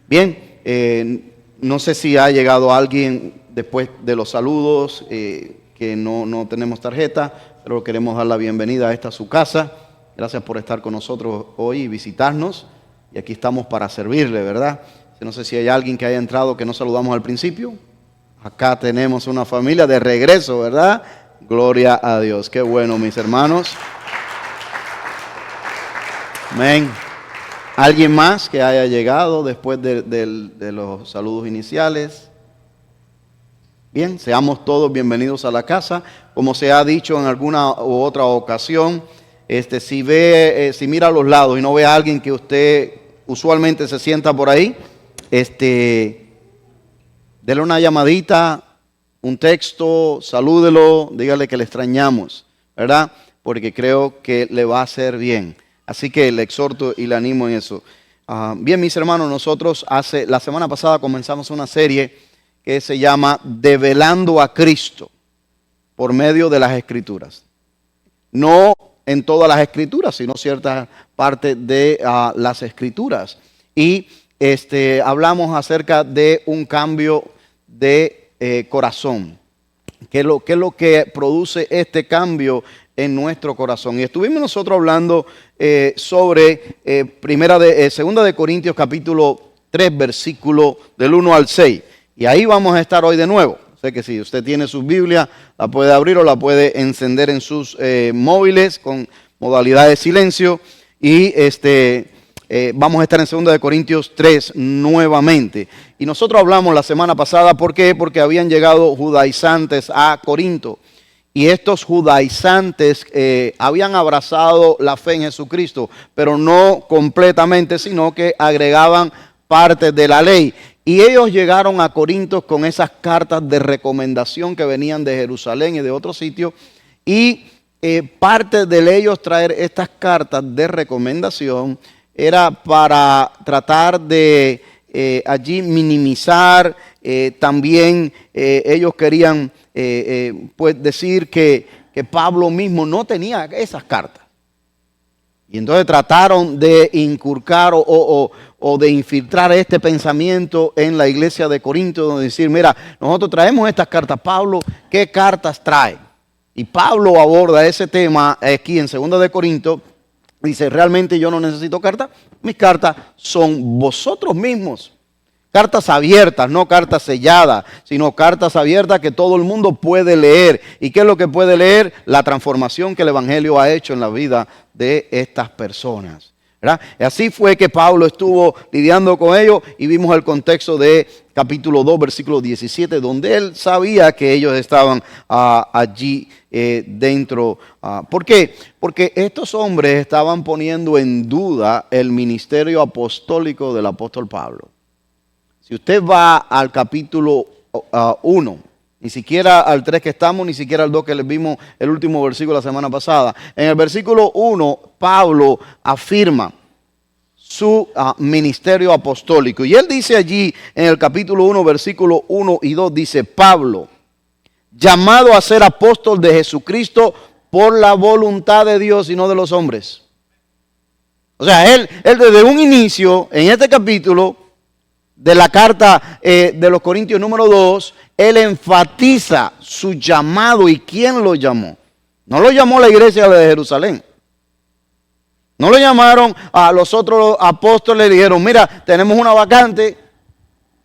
Bien, no sé si ha llegado alguien después de los saludos, que no tenemos tarjeta, pero queremos dar la bienvenida a esta su casa. Gracias por estar con nosotros hoy y visitarnos. Y aquí estamos para servirle, ¿verdad? No sé si hay alguien que haya entrado que no saludamos al principio. Acá tenemos una familia de regreso, ¿verdad? Gloria a Dios. Qué bueno, mis hermanos. Amén. ¿Alguien más que haya llegado después de los saludos iniciales? Bien, seamos todos bienvenidos a la casa. Como se ha dicho en alguna u otra ocasión, si mira a los lados y no ve a alguien que usted usualmente se sienta por ahí, dele una llamadita, un texto, salúdelo, dígale que le extrañamos, ¿verdad? Porque creo que le va a hacer bien. Así que le exhorto y le animo en eso. Bien, mis hermanos, nosotros la semana pasada comenzamos una serie que se llama Develando a Cristo por medio de las Escrituras. No en todas las Escrituras, sino cierta parte de las Escrituras. Y hablamos acerca de un cambio de corazón. ¿Qué es lo que produce este cambio en nuestro corazón? Y estuvimos nosotros hablando sobre segunda de Corintios capítulo 3, versículo del 1 al 6. Y ahí vamos a estar hoy de nuevo. Sé que si usted tiene su Biblia, la puede abrir o la puede encender en sus móviles con modalidad de silencio. Y vamos a estar en 2 de Corintios 3 nuevamente. Y nosotros hablamos la semana pasada, ¿por qué? Porque habían llegado judaizantes a Corinto. Y estos judaizantes habían abrazado la fe en Jesucristo, pero no completamente, sino que agregaban partes de la ley. Y ellos llegaron a Corinto con esas cartas de recomendación que venían de Jerusalén y de otros sitios. Y parte de ellos traer estas cartas de recomendación era para tratar de allí minimizar. También ellos querían pues decir que Pablo mismo no tenía esas cartas. Y entonces trataron de inculcar o de infiltrar este pensamiento en la iglesia de Corinto, donde decir, mira, nosotros traemos estas cartas. Pablo, ¿qué cartas trae? Y Pablo aborda ese tema aquí en 2 de Corinto. Dice, realmente yo no necesito cartas. Mis cartas son vosotros mismos. Cartas abiertas, no cartas selladas, sino cartas abiertas que todo el mundo puede leer. ¿Y qué es lo que puede leer? La transformación que el Evangelio ha hecho en la vida de estas personas, ¿verdad? Y así fue que Pablo estuvo lidiando con ellos y vimos el contexto de capítulo 2, versículo 17, donde él sabía que ellos estaban allí dentro. ¿Por qué? Porque estos hombres estaban poniendo en duda el ministerio apostólico del apóstol Pablo. Si usted va al capítulo 1, ni siquiera al 3 que estamos, ni siquiera al 2 que les vimos el último versículo la semana pasada. En el versículo 1, Pablo afirma su ministerio apostólico. Y él dice allí en el capítulo 1, versículo 1 y 2, dice, Pablo, llamado a ser apóstol de Jesucristo por la voluntad de Dios y no de los hombres. O sea, él desde un inicio, en este capítulo de la carta de los Corintios número 2, él enfatiza su llamado. ¿Y quién lo llamó? No lo llamó la iglesia de Jerusalén. No lo llamaron a los otros apóstoles y dijeron, mira, tenemos una vacante,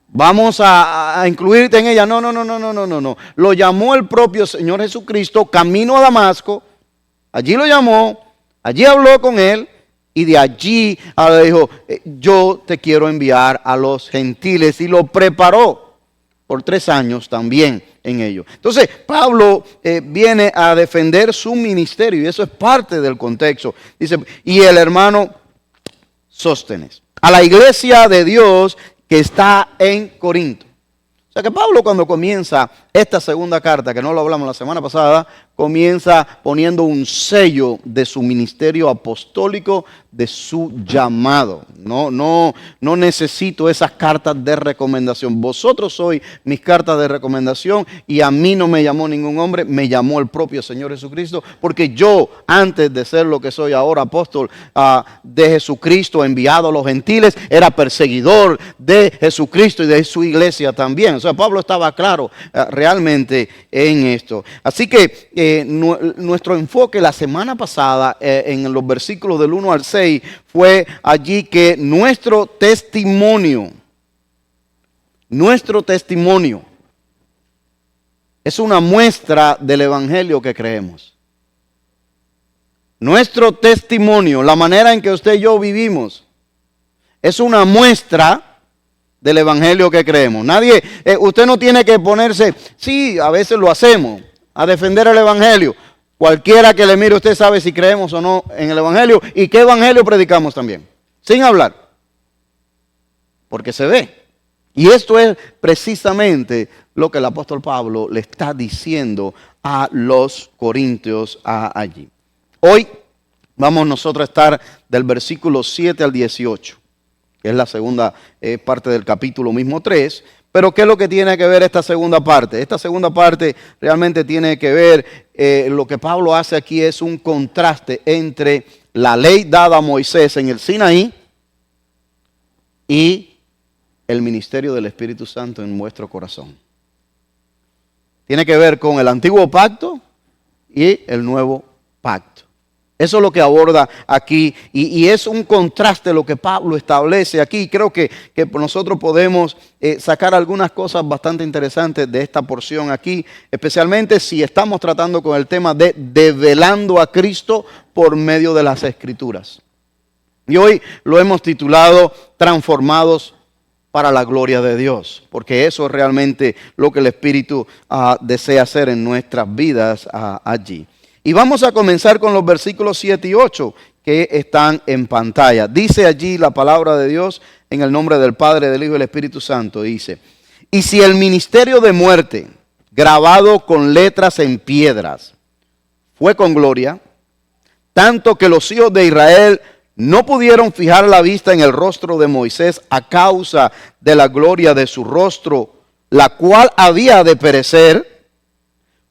vamos a incluirte en ella. No. Lo llamó el propio Señor Jesucristo, camino a Damasco. Allí lo llamó, allí habló con él. Y de allí le dijo, yo te quiero enviar a los gentiles. Y lo preparó por 3 años también en ello. Entonces, Pablo viene a defender su ministerio. Y eso es parte del contexto. Dice, y el hermano Sóstenes, a la iglesia de Dios que está en Corinto. O sea que Pablo, cuando comienza esta segunda carta, que no lo hablamos la semana pasada, comienza poniendo un sello de su ministerio apostólico, de su llamado. No necesito esas cartas de recomendación. Vosotros sois mis cartas de recomendación y a mí no me llamó ningún hombre, me llamó el propio Señor Jesucristo, porque yo, antes de ser lo que soy ahora, apóstol de Jesucristo, enviado a los gentiles, era perseguidor de Jesucristo y de su iglesia también. O sea, Pablo estaba claro realmente en esto. Así que nuestro enfoque la semana pasada en los versículos del 1 al 6 fue allí que nuestro testimonio es una muestra del evangelio que creemos. Nuestro testimonio, la manera en que usted y yo vivimos, es una muestra del evangelio que creemos. Usted no tiene que ponerse, sí, a veces lo hacemos, a defender el evangelio. Cualquiera que le mire, usted sabe si creemos o no en el evangelio y qué evangelio predicamos también, sin hablar, porque se ve. Y esto es precisamente lo que el apóstol Pablo le está diciendo a los corintios allí. Hoy vamos nosotros a estar del versículo 7 al 18, que es la segunda parte del capítulo mismo 3. Pero ¿qué es lo que tiene que ver esta segunda parte? Esta segunda parte realmente tiene que ver, lo que Pablo hace aquí es un contraste entre la ley dada a Moisés en el Sinaí y el ministerio del Espíritu Santo en vuestro corazón. Tiene que ver con el antiguo pacto y el nuevo pacto. Eso es lo que aborda aquí y es un contraste lo que Pablo establece aquí. Creo que nosotros podemos sacar algunas cosas bastante interesantes de esta porción aquí, especialmente si estamos tratando con el tema de develando a Cristo por medio de las Escrituras. Y hoy lo hemos titulado Transformados para la gloria de Dios, porque eso es realmente lo que el Espíritu desea hacer en nuestras vidas allí. Y vamos a comenzar con los versículos 7 y 8 que están en pantalla. Dice allí la palabra de Dios en el nombre del Padre, del Hijo y del Espíritu Santo. Dice, y si el ministerio de muerte, grabado con letras en piedras, fue con gloria, tanto que los hijos de Israel no pudieron fijar la vista en el rostro de Moisés a causa de la gloria de su rostro, la cual había de perecer,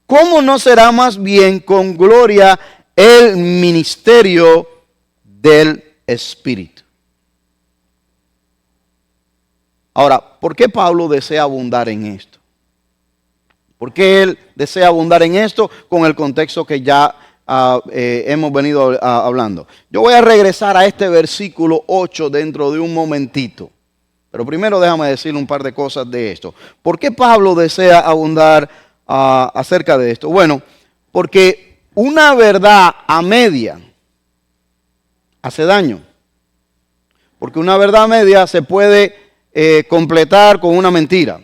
¿cómo no será más bien con gloria el ministerio del Espíritu? Ahora, ¿por qué Pablo desea abundar en esto? ¿Por qué él desea abundar en esto con el contexto que ya hemos venido hablando? Yo voy a regresar a este versículo 8 dentro de un momentito. Pero primero déjame decirle un par de cosas de esto. ¿Por qué Pablo desea abundar acerca de esto? Bueno, porque una verdad a media hace daño. Porque una verdad a media se puede completar con una mentira.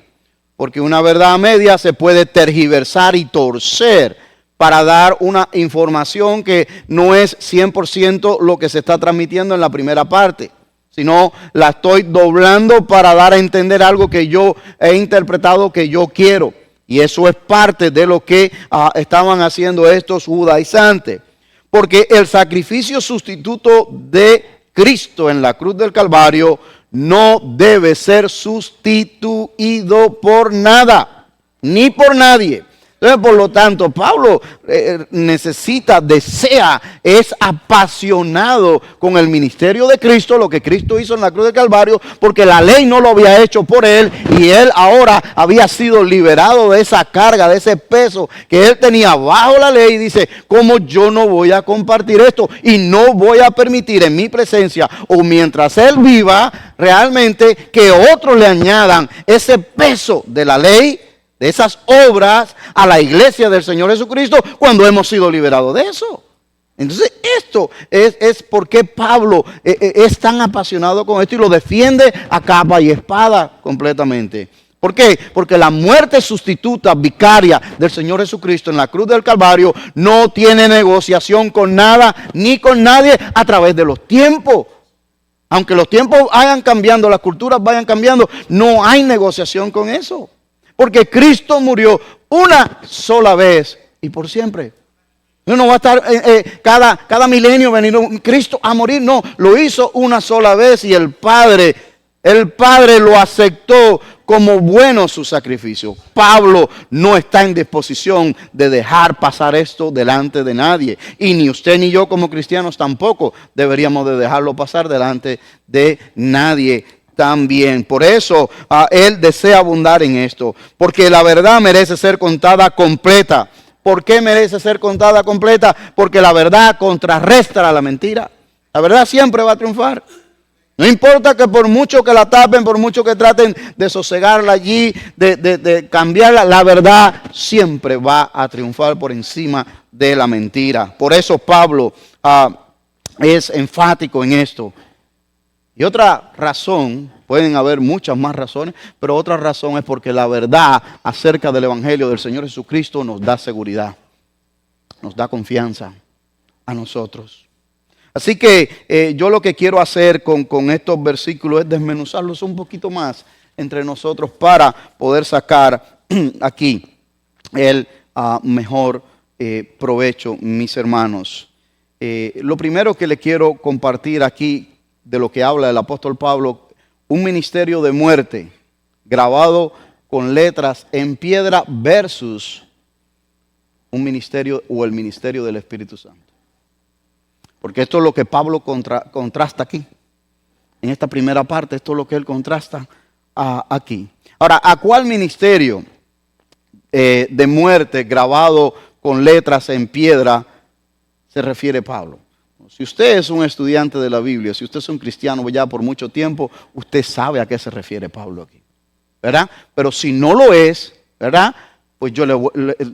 Porque una verdad a media se puede tergiversar y torcer para dar una información que no es 100% lo que se está transmitiendo en la primera parte, sino la estoy doblando para dar a entender algo que yo he interpretado que yo quiero. Y eso es parte de lo que estaban haciendo estos judaizantes. Porque el sacrificio sustituto de Cristo en la cruz del Calvario no debe ser sustituido por nada, ni por nadie. Entonces, por lo tanto, Pablo desea, es apasionado con el ministerio de Cristo, lo que Cristo hizo en la cruz del Calvario, porque la ley no lo había hecho por él y él ahora había sido liberado de esa carga, de ese peso que él tenía bajo la ley. Y dice, ¿cómo yo no voy a compartir esto? Y no voy a permitir en mi presencia o mientras él viva realmente que otros le añadan ese peso de la ley, de esas obras a la iglesia del Señor Jesucristo cuando hemos sido liberados de eso. Entonces esto es por qué Pablo es tan apasionado con esto y lo defiende a capa y espada completamente. ¿Por qué? Porque la muerte sustituta vicaria del Señor Jesucristo en la cruz del Calvario no tiene negociación con nada ni con nadie a través de los tiempos. Aunque los tiempos vayan cambiando, las culturas vayan cambiando, no hay negociación con eso. Porque Cristo murió una sola vez y por siempre. No va a estar cada milenio venir Cristo a morir. No, lo hizo una sola vez y el Padre lo aceptó como bueno su sacrificio. Pablo no está en disposición de dejar pasar esto delante de nadie. Y ni usted ni yo como cristianos tampoco deberíamos de dejarlo pasar delante de nadie también. Por eso él desea abundar en esto. Porque la verdad merece ser contada completa. ¿Por qué merece ser contada completa? Porque la verdad contrarresta a la mentira. La verdad siempre va a triunfar. No importa que por mucho que la tapen, por mucho que traten de sosegarla allí, de cambiarla, la verdad siempre va a triunfar por encima de la mentira. Por eso Pablo es enfático en esto. Y otra razón, pueden haber muchas más razones, pero otra razón es porque la verdad acerca del Evangelio del Señor Jesucristo nos da seguridad, nos da confianza a nosotros. Así que yo lo que quiero hacer con estos versículos es desmenuzarlos un poquito más entre nosotros para poder sacar aquí el mejor provecho, mis hermanos. Lo primero que le quiero compartir aquí de lo que habla el apóstol Pablo, un ministerio de muerte grabado con letras en piedra versus un ministerio o el ministerio del Espíritu Santo. Porque esto es lo que Pablo contrasta aquí. En esta primera parte, esto es lo que él contrasta aquí. Ahora, ¿a cuál ministerio de muerte grabado con letras en piedra se refiere Pablo? Si usted es un estudiante de la Biblia, si usted es un cristiano ya por mucho tiempo, usted sabe a qué se refiere Pablo aquí, ¿verdad? Pero si no lo es, ¿verdad? Pues yo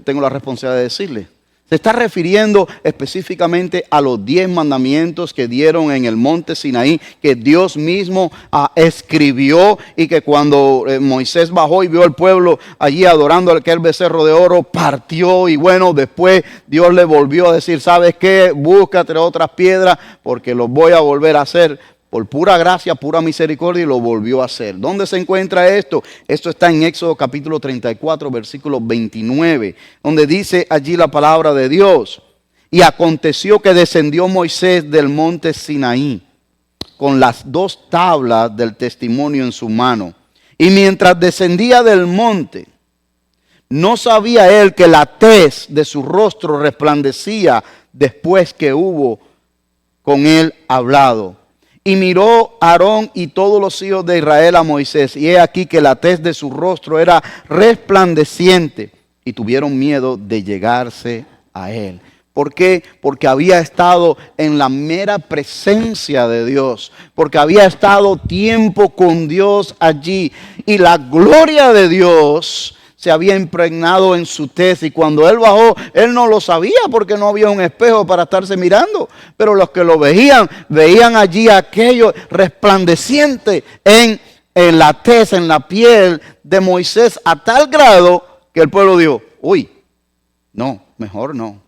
tengo la responsabilidad de decirle. Se está refiriendo específicamente a los 10 mandamientos que dieron en el monte Sinaí, que Dios mismo escribió, y que cuando Moisés bajó y vio al pueblo allí adorando aquel becerro de oro, partió, y bueno, después Dios le volvió a decir, ¿sabes qué? Búscate otras piedras porque los voy a volver a hacer. Por pura gracia, pura misericordia, y lo volvió a hacer. ¿Dónde se encuentra esto? Esto está en Éxodo capítulo 34, versículo 29, donde dice allí la palabra de Dios. Y aconteció que descendió Moisés del monte Sinaí con las 2 tablas del testimonio en su mano. Y mientras descendía del monte, no sabía él que la tez de su rostro resplandecía después que hubo con él hablado. Y miró Aarón y todos los hijos de Israel a Moisés, y he aquí que la tez de su rostro era resplandeciente, y tuvieron miedo de llegarse a él. ¿Por qué? Porque había estado en la mera presencia de Dios, porque había estado tiempo con Dios allí, y la gloria de Dios se había impregnado en su tez, y cuando él bajó, él no lo sabía porque no había un espejo para estarse mirando, pero los que lo veían allí aquello resplandeciente en la tez, en la piel de Moisés, a tal grado que el pueblo dijo, uy, no, mejor no.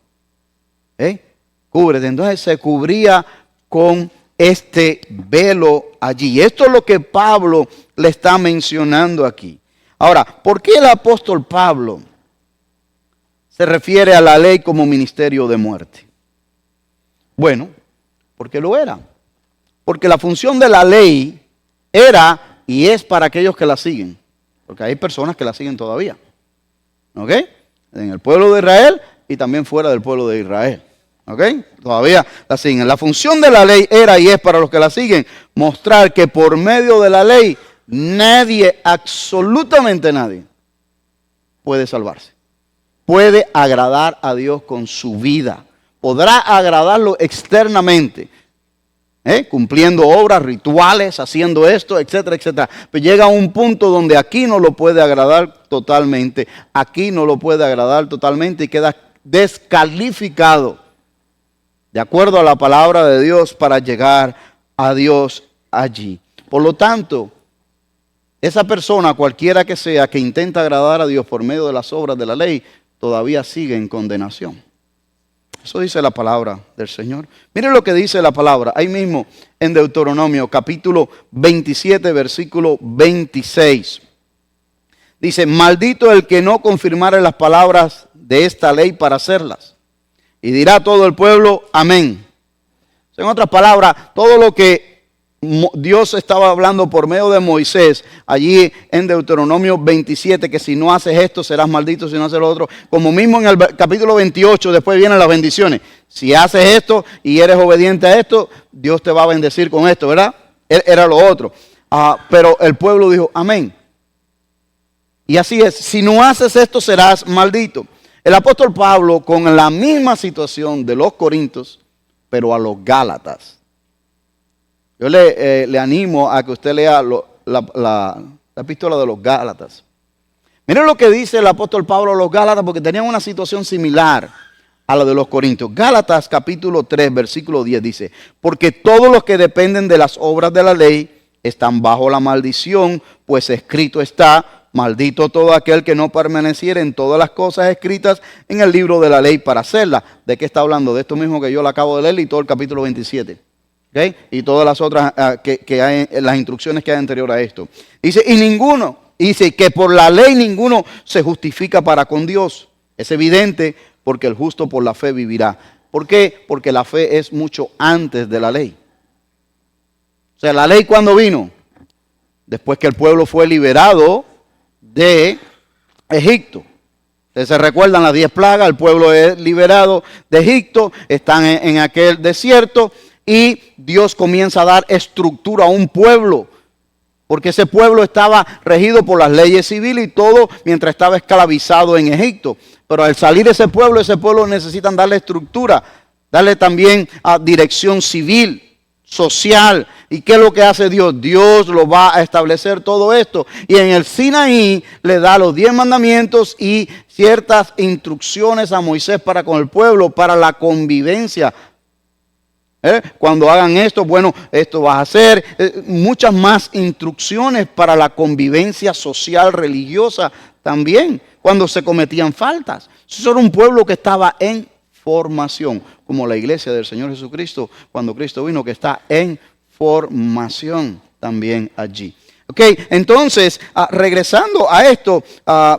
Cúbrete. Entonces se cubría con este velo allí. Esto es lo que Pablo le está mencionando aquí. Ahora, ¿por qué el apóstol Pablo se refiere a la ley como ministerio de muerte? Bueno, porque lo era. Porque la función de la ley era y es para aquellos que la siguen. Porque hay personas que la siguen todavía. ¿Ok? En el pueblo de Israel y también fuera del pueblo de Israel. ¿Ok? Todavía la siguen. La función de la ley era y es para los que la siguen mostrar que por medio de la ley nadie, absolutamente nadie, puede salvarse. Puede agradar a Dios con su vida. Podrá agradarlo externamente, cumpliendo obras, rituales, haciendo esto, etcétera, etcétera. Pero llega a un punto donde aquí no lo puede agradar totalmente. Aquí no lo puede agradar totalmente y queda descalificado, de acuerdo a la palabra de Dios, para llegar a Dios allí. Por lo tanto, esa persona, cualquiera que sea, que intenta agradar a Dios por medio de las obras de la ley, todavía sigue en condenación. Eso dice la palabra del Señor. Miren lo que dice la palabra, ahí mismo en Deuteronomio, capítulo 27, versículo 26. Dice, maldito el que no confirmare las palabras de esta ley para hacerlas. Y dirá todo el pueblo, amén. En otras palabras, todo lo que Dios estaba hablando por medio de Moisés, allí en Deuteronomio 27, que si no haces esto serás maldito, si no haces lo otro. Como mismo en el capítulo 28, después vienen las bendiciones. Si haces esto y eres obediente a esto, Dios te va a bendecir con esto, ¿verdad? Era lo otro. Pero el pueblo dijo, amén. Y así es, si no haces esto serás maldito. El apóstol Pablo, con la misma situación de los Corintios, pero a los Gálatas. Yo le animo a que usted lea la epístola de los Gálatas. Miren lo que dice el apóstol Pablo a los Gálatas, porque tenían una situación similar a la de los Corintios. Gálatas capítulo 3, versículo 10 dice, porque todos los que dependen de las obras de la ley están bajo la maldición, pues escrito está, maldito todo aquel que no permaneciera en todas las cosas escritas en el libro de la ley para hacerlas. ¿De qué está hablando? De esto mismo que yo le acabo de leer y todo el capítulo 27. ¿Okay? Y todas las otras que hay, las instrucciones que hay anterior a esto. Dice, dice que por la ley ninguno se justifica para con Dios. Es evidente porque el justo por la fe vivirá. ¿Por qué? Porque la fe es mucho antes de la ley. O sea, la ley ¿cuándo vino? Después que el pueblo fue liberado de Egipto. Ustedes se recuerdan las 10 plagas, el pueblo es liberado de Egipto, están en aquel desierto. Y Dios comienza a dar estructura a un pueblo, porque ese pueblo estaba regido por las leyes civiles y todo mientras estaba esclavizado en Egipto. Pero al salir ese pueblo necesitan darle estructura, darle también dirección civil, social. ¿Y qué es lo que hace Dios? Dios lo va a establecer todo esto. Y en el Sinaí le da los 10 mandamientos y ciertas instrucciones a Moisés para con el pueblo, para la convivencia. Cuando hagan esto, bueno, esto vas a hacer. Muchas más instrucciones para la convivencia social, religiosa también, cuando se cometían faltas. Eso era un pueblo que estaba en formación, como la iglesia del Señor Jesucristo, cuando Cristo vino, que está en formación también allí. Ok, entonces, regresando a esto,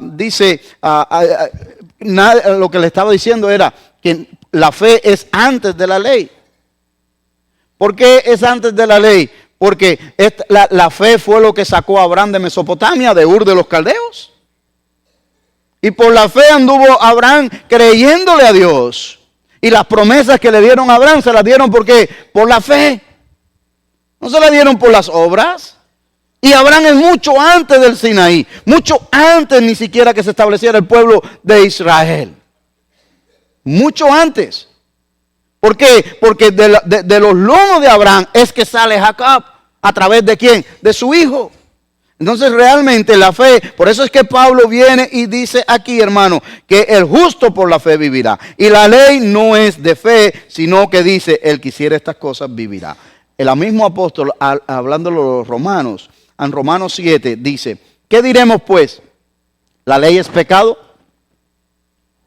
dice, lo que le estaba diciendo era que la fe es antes de la ley. ¿Por qué es antes de la ley? Porque la fe fue lo que sacó a Abraham de Mesopotamia, de Ur de los Caldeos. Y por la fe anduvo Abraham creyéndole a Dios. Y las promesas que le dieron a Abraham se las dieron ¿por qué? Por la fe. No se las dieron por las obras. Y Abraham es mucho antes del Sinaí. Mucho antes ni siquiera que se estableciera el pueblo de Israel. Mucho antes. ¿Por qué? Porque de los lomos de Abraham es que sale Jacob. ¿A través de quién? De su hijo. Entonces realmente la fe, por eso es que Pablo viene y dice aquí, hermano, que el justo por la fe vivirá. Y la ley no es de fe, sino que dice, el que hiciera estas cosas vivirá. El mismo apóstol, hablando de los romanos, en Romanos 7, dice, ¿qué diremos pues? ¿La ley es pecado?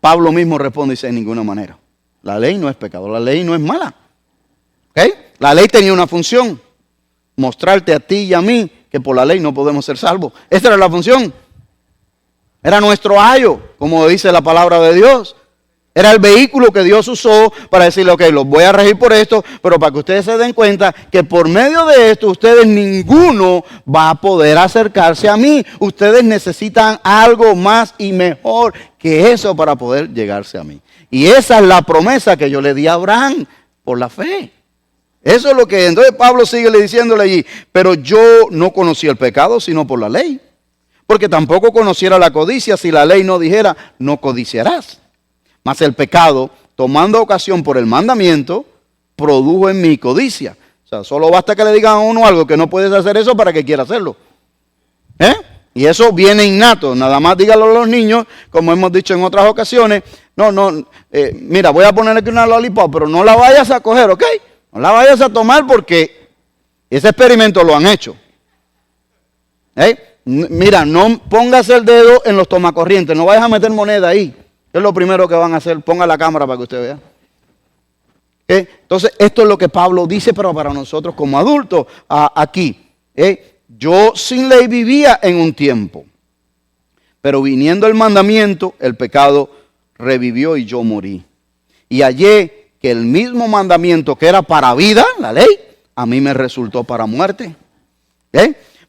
Pablo mismo responde y dice, en ninguna manera. La ley no es pecado, la ley no es mala. ¿Okay? La ley tenía una función, mostrarte a ti y a mí que por la ley no podemos ser salvos. Esta era la función. Era nuestro ayo, como dice la palabra de Dios. Era el vehículo que Dios usó para decirle, ok, los voy a regir por esto, pero para que ustedes se den cuenta que por medio de esto ustedes ninguno va a poder acercarse a mí. Ustedes necesitan algo más y mejor que eso para poder llegarse a mí. Y esa es la promesa que yo le di a Abraham por la fe. Eso es lo que, entonces Pablo sigue diciéndole allí, pero yo no conocí el pecado sino por la ley. Porque tampoco conociera la codicia si la ley no dijera, no codiciarás. Mas el pecado, tomando ocasión por el mandamiento, produjo en mí codicia. O sea, solo basta que le digan a uno algo que no puedes hacer eso para que quiera hacerlo. Y eso viene innato. Nada más dígalo a los niños, como hemos dicho en otras ocasiones. Mira, voy a ponerle aquí una lollipop, pero no la vayas a coger, ¿ok? No la vayas a tomar porque ese experimento lo han hecho. Mira, no pongas el dedo en los tomacorrientes, no vayas a meter moneda ahí. Es lo primero que van a hacer. Ponga la cámara para que usted vea. Entonces, esto es lo que Pablo dice, pero para nosotros como adultos, aquí. Yo sin ley vivía en un tiempo, pero viniendo el mandamiento, el pecado revivió y yo morí. y hallé que el mismo mandamiento que era para vida, la ley, a mí me resultó para muerte.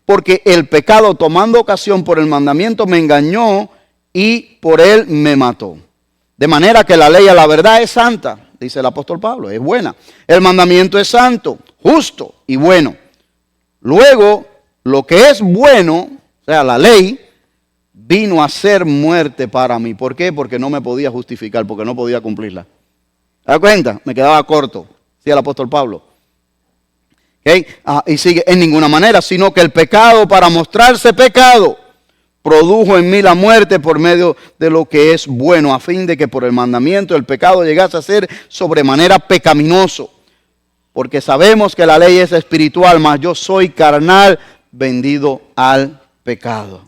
Porque el pecado, tomando ocasión por el mandamiento, me engañó y por él me mató. De manera que la ley a la verdad es santa, dice el apóstol Pablo, es buena. El mandamiento es santo, justo y bueno. Luego, lo que es bueno, o sea, la ley, vino a ser muerte para mí. ¿Por qué? Porque no me podía justificar, porque no podía cumplirla. ¿Te das cuenta? Me quedaba corto, decía el apóstol Pablo. Y sigue, en ninguna manera, sino que el pecado, para mostrarse pecado, produjo en mí la muerte por medio de lo que es bueno, a fin de que por el mandamiento el pecado llegase a ser sobremanera pecaminoso. Porque sabemos que la ley es espiritual, mas yo soy carnal, vendido al pecado.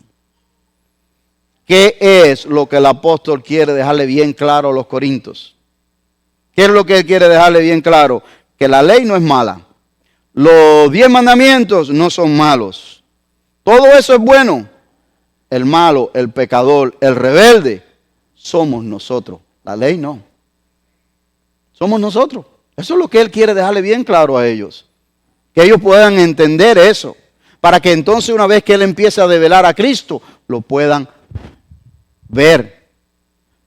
¿Qué es lo que el apóstol quiere dejarle bien claro a los corintios? ¿Qué es lo que él quiere dejarle bien claro? Que la ley no es mala. Los 10 mandamientos no son malos. Todo eso es bueno. El malo, el pecador, el rebelde, somos nosotros. La ley no. Somos nosotros. Eso es lo que él quiere dejarle bien claro a ellos. Que ellos puedan entender eso. Para que entonces una vez que él empiece a develar a Cristo, lo puedan ver.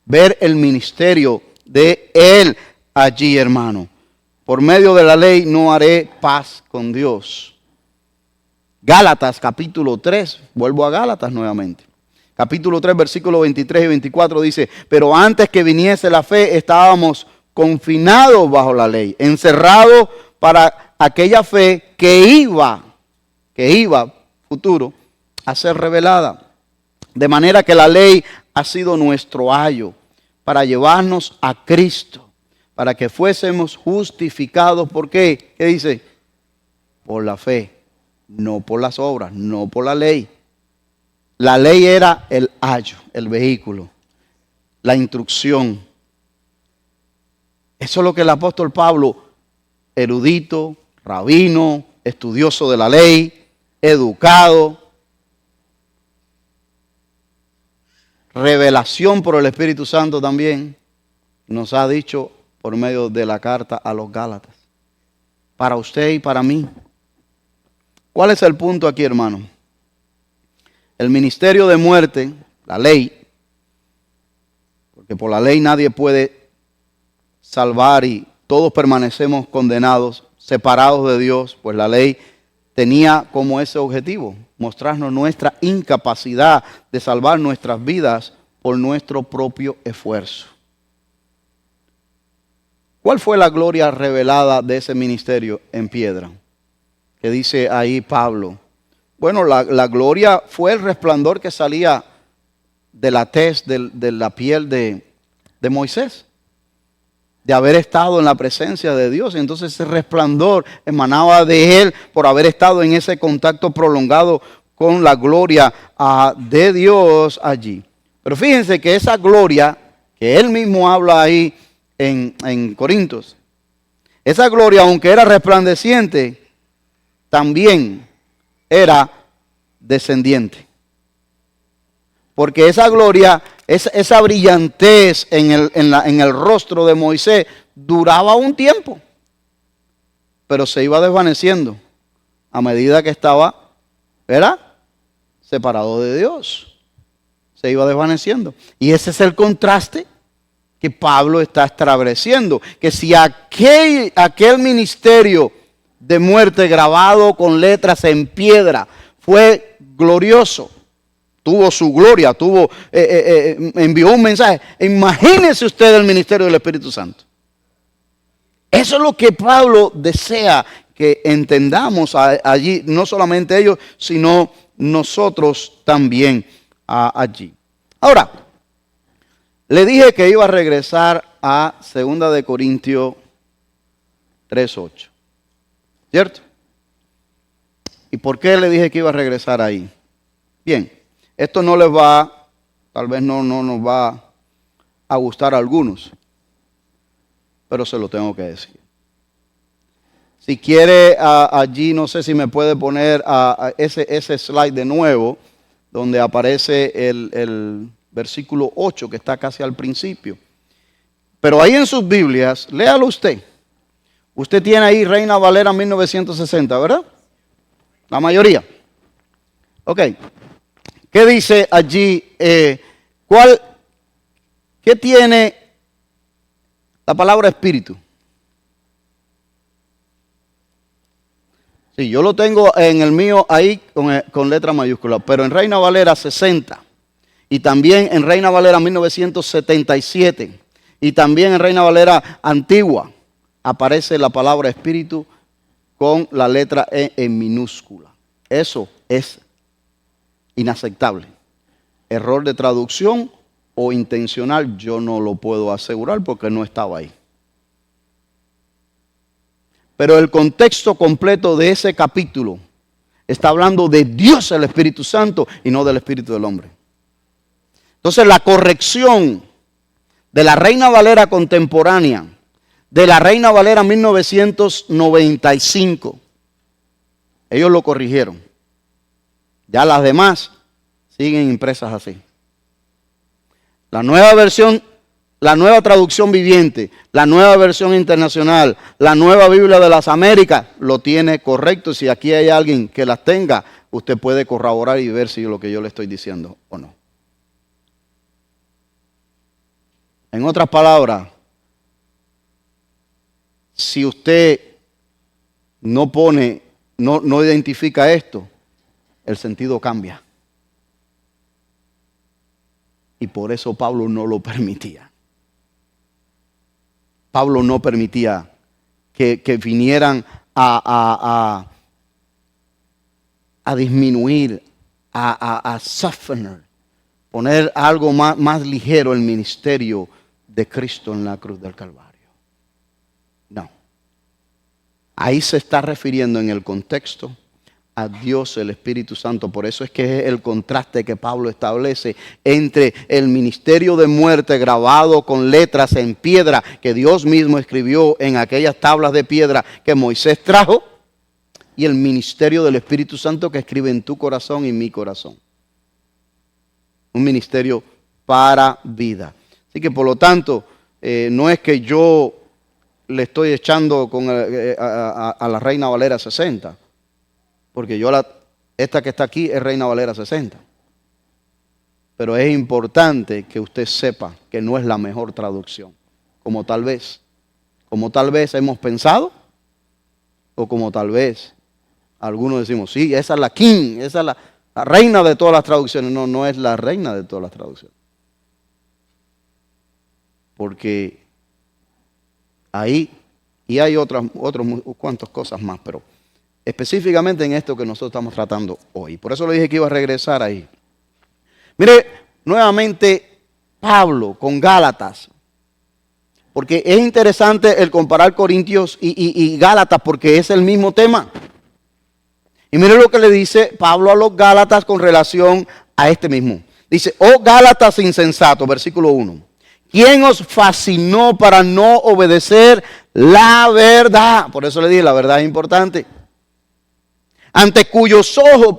Ver el ministerio de él allí, hermano. Por medio de la ley no haré paz con Dios. Gálatas capítulo 3, vuelvo a Gálatas nuevamente. Capítulo 3, versículos 23 y 24 dice, pero antes que viniese la fe estábamos confinados bajo la ley, encerrados para aquella fe que iba, futuro, a ser revelada. De manera que la ley ha sido nuestro ayo para llevarnos a Cristo, para que fuésemos justificados. ¿Por qué? ¿Qué dice? Por la fe. No por las obras, no por la ley. La ley era el ayo, el vehículo, la instrucción. Eso es lo que el apóstol Pablo, erudito, rabino, estudioso de la ley, educado, revelación por el Espíritu Santo también, nos ha dicho por medio de la carta a los Gálatas. Para usted y para mí. ¿Cuál es el punto aquí, hermano? El ministerio de muerte, la ley, porque por la ley nadie puede salvar y todos permanecemos condenados, separados de Dios, pues la ley tenía como ese objetivo, mostrarnos nuestra incapacidad de salvar nuestras vidas por nuestro propio esfuerzo. ¿Cuál fue la gloria revelada de ese ministerio en piedra? Que dice ahí Pablo. Bueno, la gloria fue el resplandor que salía de la tez, de la piel de Moisés. De haber estado en la presencia de Dios. Y entonces ese resplandor emanaba de él por haber estado en ese contacto prolongado con la gloria de Dios allí. Pero fíjense que esa gloria que él mismo habla ahí en Corintios, esa gloria, aunque era resplandeciente, también era descendiente. Porque esa gloria, esa brillantez en el rostro de Moisés duraba un tiempo, pero se iba desvaneciendo a medida que estaba, ¿verdad?, separado de Dios. Se iba desvaneciendo. Y ese es el contraste que Pablo está estableciendo. Que si aquel ministerio de muerte grabado con letras en piedra fue glorioso, tuvo su gloria, envió un mensaje. Imagínese usted el ministerio del Espíritu Santo. Eso es lo que Pablo desea que entendamos allí, no solamente ellos, sino nosotros también allí. Ahora, le dije que iba a regresar a 2 de Corintios 3:8. ¿Cierto? ¿Y por qué le dije que iba a regresar ahí? Bien, esto no les va, tal vez no nos va a gustar a algunos, pero se lo tengo que decir. Si quiere allí, no sé si me puede poner ese slide de nuevo, donde aparece el versículo 8, que está casi al principio. Pero ahí en sus Biblias, léalo usted. Usted tiene ahí Reina Valera 1960, ¿verdad? La mayoría. Ok. ¿Qué dice allí? ¿Qué tiene la palabra espíritu? Sí, yo lo tengo en el mío ahí con letra mayúscula, pero en Reina Valera 60 y también en Reina Valera 1977 y también en Reina Valera antigua aparece la palabra espíritu con la letra E en minúscula. Eso es inaceptable. Error de traducción o intencional, yo no lo puedo asegurar porque no estaba ahí. Pero el contexto completo de ese capítulo está hablando de Dios el Espíritu Santo y no del Espíritu del hombre. Entonces la corrección de la Reina Valera contemporánea, de la Reina Valera 1995, ellos lo corrigieron. Ya las demás siguen impresas así. La nueva versión, la nueva traducción viviente, la nueva versión internacional, la nueva Biblia de las Américas, lo tiene correcto. Si aquí hay alguien que las tenga, usted puede corroborar y ver si lo que yo le estoy diciendo o no. En otras palabras, si usted no identifica esto, el sentido cambia. Y por eso Pablo no lo permitía. Pablo no permitía que vinieran a disminuir, a softener, poner algo más ligero el ministerio de Cristo en la cruz del Calvario. No. Ahí se está refiriendo en el contexto a Dios el Espíritu Santo. Por eso es que es el contraste que Pablo establece entre el ministerio de muerte grabado con letras en piedra que Dios mismo escribió en aquellas tablas de piedra que Moisés trajo y el ministerio del Espíritu Santo que escribe en tu corazón y mi corazón. Un ministerio para vida. Así que por lo tanto, no es que yo le estoy echando a la Reina Valera 60. Porque esta que está aquí es Reina Valera 60. Pero es importante que usted sepa que no es la mejor traducción. Como tal vez hemos pensado, o como tal vez algunos decimos, sí, esa es la king, esa es la reina de todas las traducciones. No, no es la reina de todas las traducciones. Porque ahí, y hay otras cuantas cosas más, pero específicamente en esto que nosotros estamos tratando hoy. Por eso le dije que iba a regresar ahí. Mire, nuevamente Pablo con Gálatas. Porque es interesante el comparar Corintios y Gálatas porque es el mismo tema. Y mire lo que le dice Pablo a los Gálatas con relación a este mismo. Dice, oh Gálatas insensatos, versículo 1. ¿Quién os fascinó para no obedecer la verdad? Por eso le dije, la verdad es importante. Ante cuyos ojos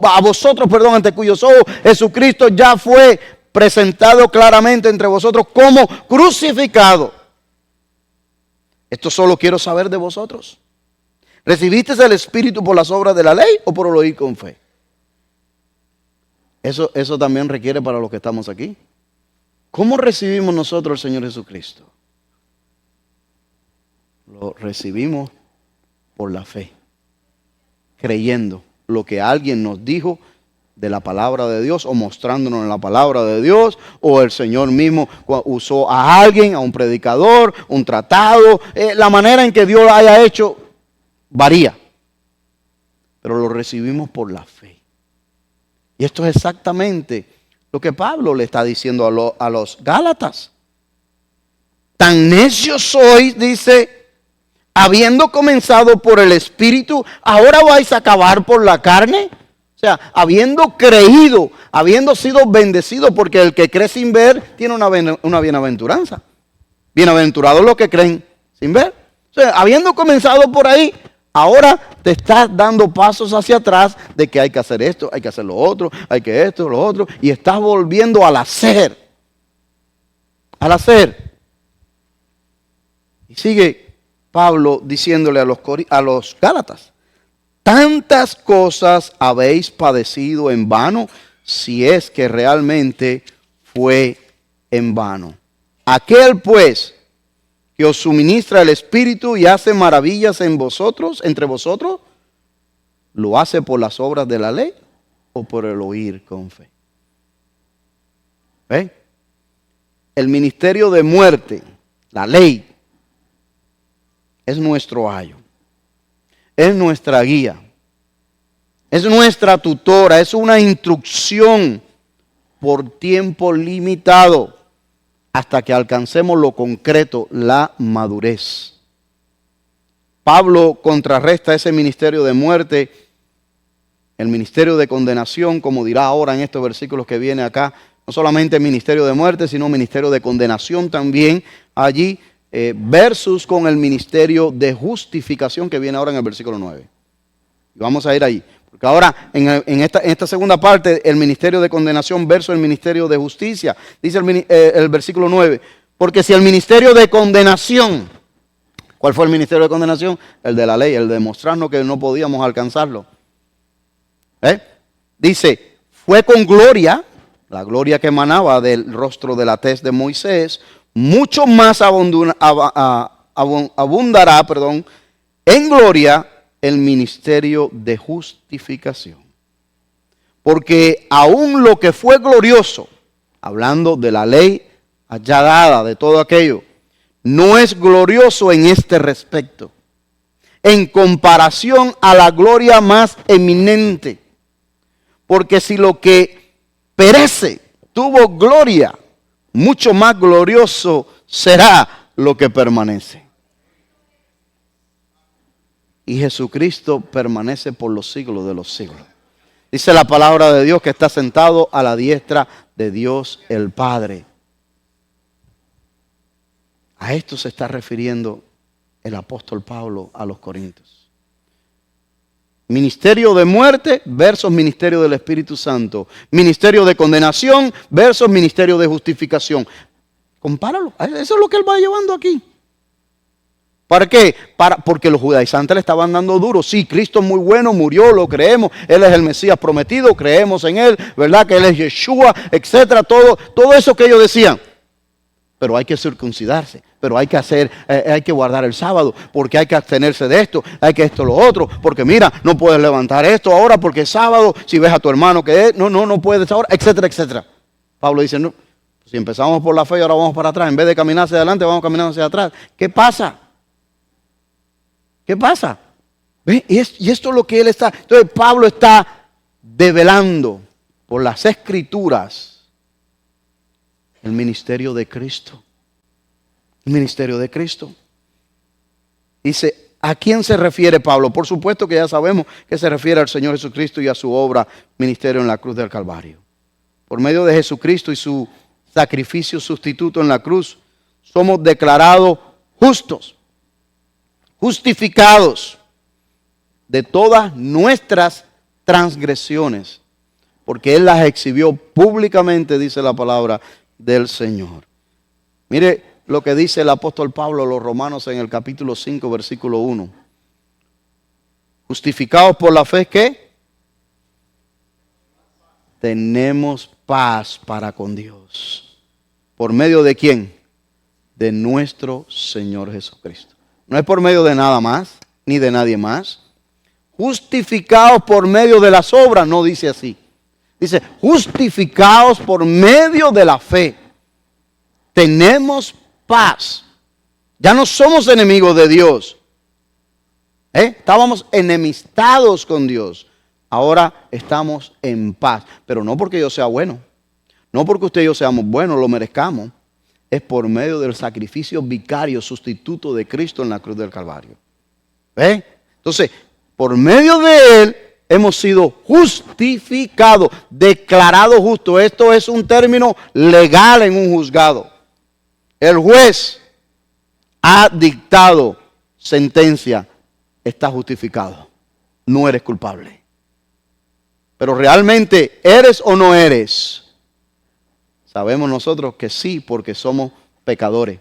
Jesucristo ya fue presentado claramente entre vosotros como crucificado. Esto solo quiero saber de vosotros. ¿Recibisteis el Espíritu por las obras de la ley o por el oír con fe? Eso también requiere para los que estamos aquí. ¿Cómo recibimos nosotros al Señor Jesucristo? Lo recibimos por la fe, creyendo lo que alguien nos dijo de la palabra de Dios o mostrándonos en la palabra de Dios, o el Señor mismo usó a alguien, a un predicador, un tratado. La manera en que Dios lo haya hecho varía, pero lo recibimos por la fe. Y esto es exactamente lo que Pablo le está diciendo a los Gálatas. Tan necios sois, dice, habiendo comenzado por el Espíritu, ¿ahora vais a acabar por la carne? O sea, habiendo creído, habiendo sido bendecido, porque el que cree sin ver tiene una bienaventuranza. Bienaventurados los que creen sin ver. O sea, habiendo comenzado por ahí, ahora te estás dando pasos hacia atrás de que hay que hacer esto, hay que hacer lo otro, hay que esto, lo otro, y estás volviendo al hacer. Al hacer. Sigue Pablo diciéndole a los Gálatas: tantas cosas habéis padecido en vano, si es que realmente fue en vano. Aquel pues que os suministra el Espíritu y hace maravillas en vosotros, entre vosotros, ¿lo hace por las obras de la ley o por el oír con fe? ¿Ven? El ministerio de muerte, la ley, es nuestro ayo, es nuestra guía, es nuestra tutora, es una instrucción por tiempo limitado hasta que alcancemos lo concreto, la madurez. Pablo contrarresta ese ministerio de muerte, el ministerio de condenación, como dirá ahora en estos versículos que viene acá, no solamente ministerio de muerte, sino ministerio de condenación también allí, versus con el ministerio de justificación que viene ahora en el versículo 9. Y vamos a ir ahí. Porque ahora en esta segunda parte, el ministerio de condenación versus el ministerio de justicia, dice el versículo 9, porque si el ministerio de condenación, ¿cuál fue el ministerio de condenación? El de la ley, el de demostrarnos que no podíamos alcanzarlo. Dice, fue con gloria, la gloria que emanaba del rostro de la tez de Moisés, mucho más abundará, en gloria el ministerio de justificación. Porque aún lo que fue glorioso, hablando de la ley ya dada, de todo aquello, no es glorioso en este respecto, en comparación a la gloria más eminente. Porque si lo que perece tuvo gloria, mucho más glorioso será lo que permanece. Y Jesucristo permanece por los siglos de los siglos. Dice la palabra de Dios que está sentado a la diestra de Dios el Padre. A esto se está refiriendo el apóstol Pablo a los Corintios. Ministerio de muerte versus ministerio del Espíritu Santo. Ministerio de condenación versus ministerio de justificación. Compáralo. Eso es lo que él va llevando aquí. ¿Para qué? Porque los judaizantes le estaban dando duro. Sí, Cristo es muy bueno, murió, lo creemos. Él es el Mesías prometido, creemos en Él, ¿verdad? Que Él es Yeshua, etcétera. Todo eso que ellos decían. Pero hay que circuncidarse, pero hay que guardar el sábado, porque hay que abstenerse de esto, hay que esto, lo otro, porque mira, no puedes levantar esto ahora porque es sábado, si ves a tu hermano que es, no puedes ahora, etcétera, etcétera. Pablo dice, no, si empezamos por la fe y ahora vamos para atrás, en vez de caminar hacia adelante, vamos caminando hacia atrás. ¿Qué pasa? ¿Qué pasa? ¿Ve? Y esto es lo que él está, entonces Pablo está develando por las Escrituras el ministerio de Cristo. El ministerio de Cristo. Dice, ¿a quién se refiere Pablo? Por supuesto que ya sabemos que se refiere al Señor Jesucristo y a su obra, ministerio en la cruz del Calvario. Por medio de Jesucristo y su sacrificio sustituto en la cruz, somos declarados justos, justificados de todas nuestras transgresiones, porque Él las exhibió públicamente, dice la palabra del Señor. Mire lo que dice el apóstol Pablo a los Romanos en el capítulo 5, versículo 1. Justificados por la fe, ¿qué? Tenemos paz para con Dios. ¿Por medio de quién? De nuestro Señor Jesucristo. No es por medio de nada más, ni de nadie más. Justificados por medio de las obras, no dice así. Dice, justificados por medio de la fe. Tenemos paz. Ya no somos enemigos de Dios. Estábamos enemistados con Dios. Ahora estamos en paz. Pero no porque yo sea bueno. No porque usted y yo seamos buenos, lo merezcamos. Es por medio del sacrificio vicario, sustituto de Cristo en la cruz del Calvario. Entonces, por medio de Él, hemos sido justificados, declarados justos. Esto es un término legal en un juzgado. El juez ha dictado sentencia, está justificado. No eres culpable. Pero realmente, ¿eres o no eres? Sabemos nosotros que sí, porque somos pecadores.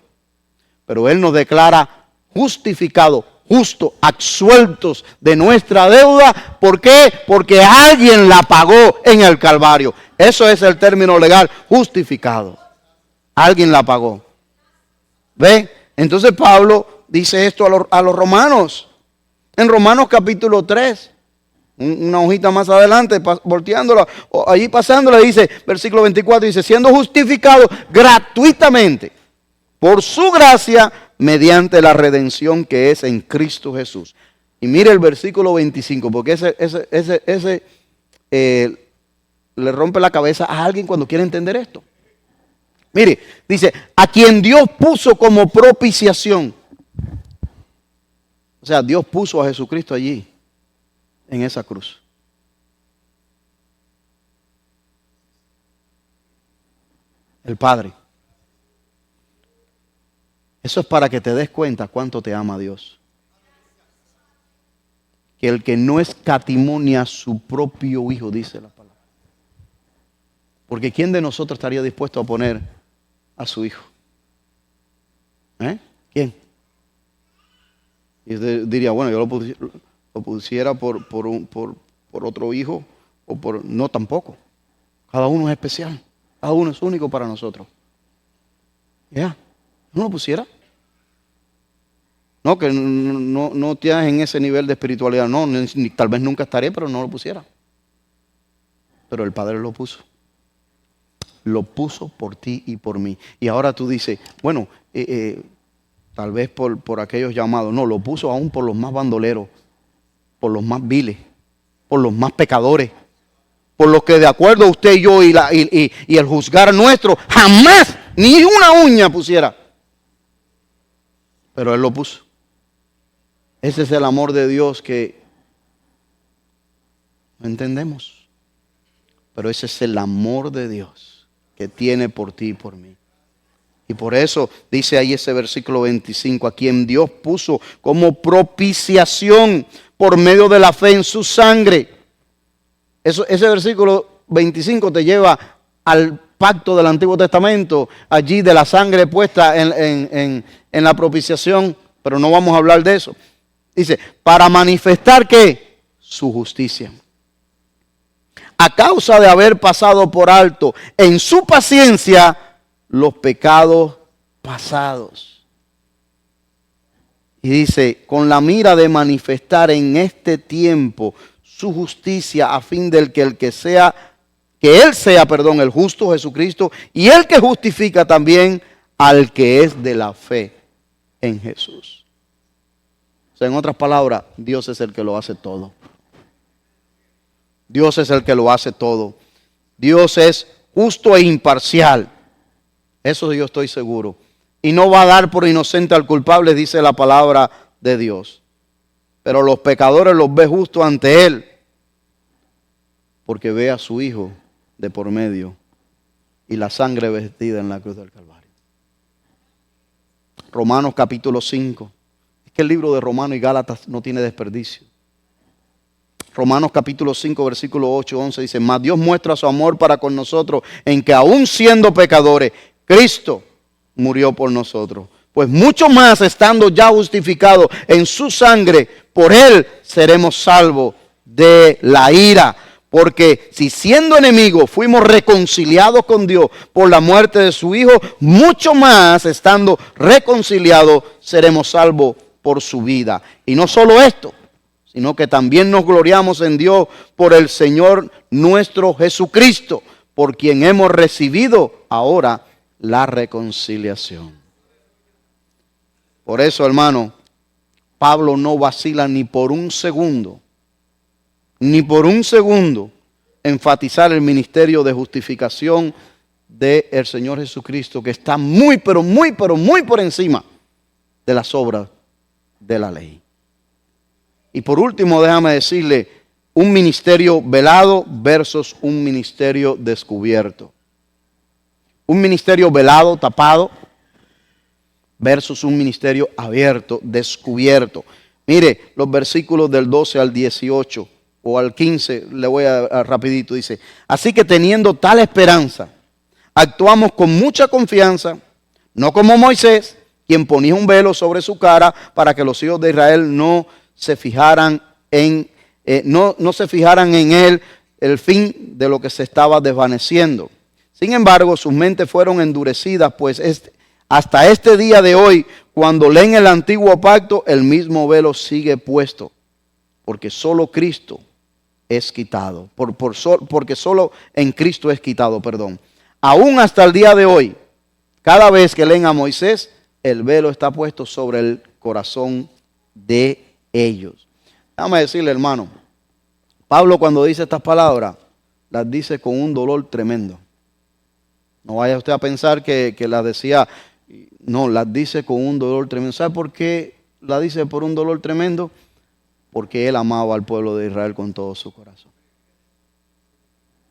Pero Él nos declara justificados, justos, absueltos de nuestra deuda. ¿Por qué? Porque alguien la pagó en el Calvario. Eso es el término legal, justificado. Alguien la pagó. ¿Ve? Entonces Pablo dice esto a los romanos. En Romanos capítulo 3. Una hojita más adelante, volteándola, allí pasándola, dice, versículo 24, dice, siendo justificado gratuitamente por su gracia mediante la redención que es en Cristo Jesús. Y mire el versículo 25, porque ese le rompe la cabeza a alguien cuando quiere entender esto. Mire, dice, a quien Dios puso como propiciación. O sea, Dios puso a Jesucristo allí, en esa cruz. El Padre. Eso es para que te des cuenta cuánto te ama Dios. Que el que no escatimó ni a su propio Hijo, dice la palabra. Porque ¿quién de nosotros estaría dispuesto a poner a su Hijo? ¿Quién? Y usted diría, bueno, yo lo pusiera por otro hijo o por... No, tampoco. Cada uno es especial. Cada uno es único para nosotros. ¿Ya? ¿No lo pusiera? No, que no estás en ese nivel de espiritualidad. No, tal vez nunca estaré, pero no lo pusiera. Pero el Padre lo puso. Lo puso por ti y por mí. Y ahora tú dices, bueno, tal vez por aquellos llamados. No, lo puso aún por los más bandoleros, por los más viles, por los más pecadores, por los que de acuerdo a usted y yo y el juzgar nuestro, jamás ni una uña pusiera. Pero Él lo puso. Ese es el amor de Dios que no entendemos. Pero ese es el amor de Dios que tiene por ti y por mí. Y por eso dice ahí ese versículo 25, a quien Dios puso como propiciación por medio de la fe en su sangre. Ese versículo 25 te lleva al pacto del Antiguo Testamento, allí de la sangre puesta en la propiciación, pero no vamos a hablar de eso. Dice, para manifestar ¿qué? Su justicia. A causa de haber pasado por alto en su paciencia los pecados pasados. Y dice, con la mira de manifestar en este tiempo su justicia a fin del que Él sea el justo Jesucristo y el que justifica también al que es de la fe en Jesús. O sea, en otras palabras, Dios es el que lo hace todo. Dios es el que lo hace todo. Dios es justo e imparcial. Eso yo estoy seguro. Y no va a dar por inocente al culpable, dice la palabra de Dios. Pero los pecadores los ve justo ante Él, porque ve a su Hijo de por medio y la sangre vertida en la cruz del Calvario. Romanos capítulo 5. Es que el libro de Romanos y Gálatas no tiene desperdicio. Romanos capítulo 5, versículo 8, 11 dice, mas Dios muestra su amor para con nosotros en que aún siendo pecadores, Cristo murió por nosotros. Pues mucho más estando ya justificados en su sangre, por Él seremos salvos de la ira. Porque si siendo enemigos fuimos reconciliados con Dios por la muerte de su Hijo, mucho más estando reconciliados seremos salvos por su vida. Y no solo esto, sino que también nos gloriamos en Dios por el Señor nuestro Jesucristo, por quien hemos recibido ahora la reconciliación. Por eso, hermano, Pablo no vacila ni por un segundo, enfatizar el ministerio de justificación del Señor Jesucristo, que está muy por encima de las obras de la ley. Y por último, déjame decirle, un ministerio velado versus un ministerio descubierto. Un ministerio velado, tapado, versus un ministerio abierto, descubierto. Mire, los versículos del 12 al 18 o al 15, le voy a rapidito, dice, así que teniendo tal esperanza, actuamos con mucha confianza, no como Moisés, quien ponía un velo sobre su cara para que los hijos de Israel no se fijaran en él, el fin de lo que se estaba desvaneciendo. Sin embargo, sus mentes fueron endurecidas, pues hasta este día de hoy, cuando leen el antiguo pacto, el mismo velo sigue puesto, porque solo Cristo es quitado, porque solo en Cristo es quitado, perdón. Aún hasta el día de hoy, cada vez que leen a Moisés, el velo está puesto sobre el corazón de ellos. Déjame decirle, hermano, Pablo cuando dice estas palabras, las dice con un dolor tremendo. No vaya usted a pensar que las decía, no, las dice con un dolor tremendo. ¿Sabe por qué la dice por un dolor tremendo? Porque él amaba al pueblo de Israel con todo su corazón.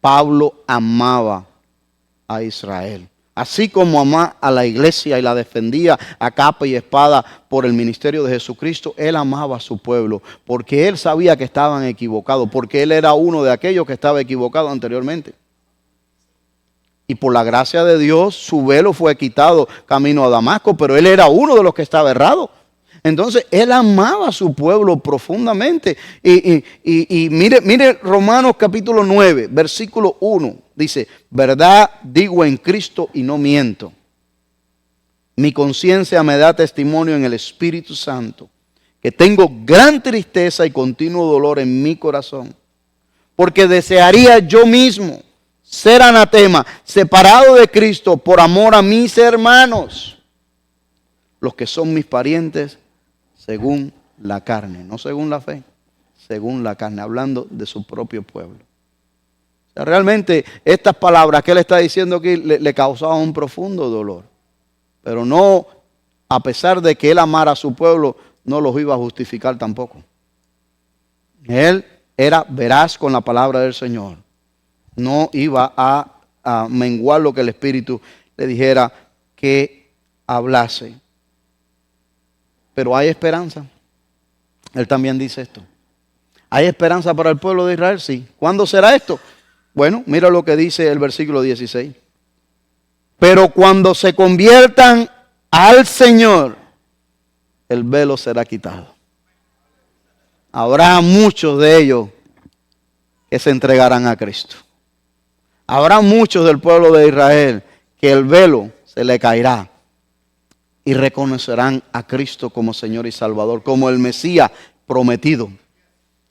Pablo amaba a Israel. Así como amaba a la iglesia y la defendía a capa y espada por el ministerio de Jesucristo, él amaba a su pueblo, porque él sabía que estaban equivocados, porque él era uno de aquellos que estaba equivocado anteriormente. Y por la gracia de Dios, su velo fue quitado camino a Damasco, pero él era uno de los que estaba errado. Entonces, él amaba a su pueblo profundamente. Y mire Romanos capítulo 9, versículo 1. Dice, verdad digo en Cristo y no miento. Mi conciencia me da testimonio en el Espíritu Santo, que tengo gran tristeza y continuo dolor en mi corazón. Porque desearía yo mismo ser anatema, separado de Cristo por amor a mis hermanos, los que son mis parientes según la carne, no según la fe, según la carne, hablando de su propio pueblo. O sea, realmente estas palabras que él está diciendo aquí le causaban un profundo dolor, pero no, a pesar de que él amara a su pueblo, no los iba a justificar tampoco. Él era veraz con la palabra del Señor. No iba a menguar lo que el Espíritu le dijera que hablase. Pero hay esperanza. Él también dice esto. ¿Hay esperanza para el pueblo de Israel? Sí. ¿Cuándo será esto? Bueno, mira lo que dice el versículo 16. Pero cuando se conviertan al Señor, el velo será quitado. Habrá muchos de ellos que se entregarán a Cristo. Habrá muchos del pueblo de Israel que el velo se le caerá y reconocerán a Cristo como Señor y Salvador, como el Mesías prometido,